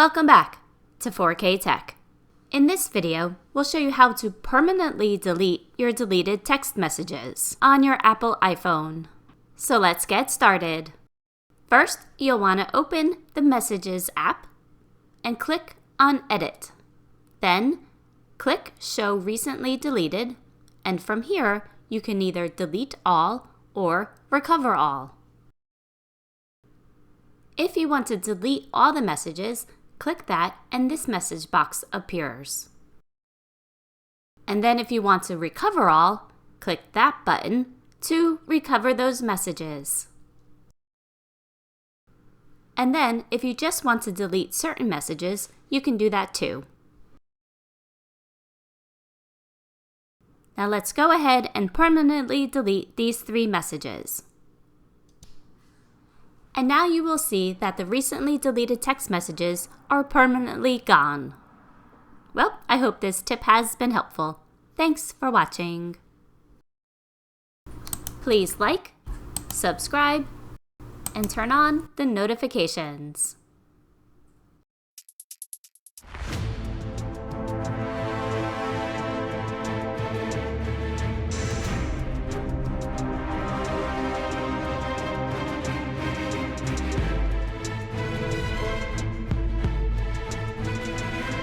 Welcome back to 4K Tech. In this video, we'll show you how to permanently delete your deleted text messages on your Apple iPhone. So let's get started. First, you'll want to open the Messages app and click on Edit. Then, click Show Recently Deleted, and from here, you can either delete all or recover all. If you want to delete all the messages, click that and this message box appears. And then if you want to recover all, click that button to recover those messages. And then if you just want to delete certain messages, you can do that too. Now let's go ahead and permanently delete these 3 messages. And now you will see that the recently deleted text messages are permanently gone. Well, I hope this tip has been helpful. Thanks for watching. Please like, subscribe, and turn on the notifications.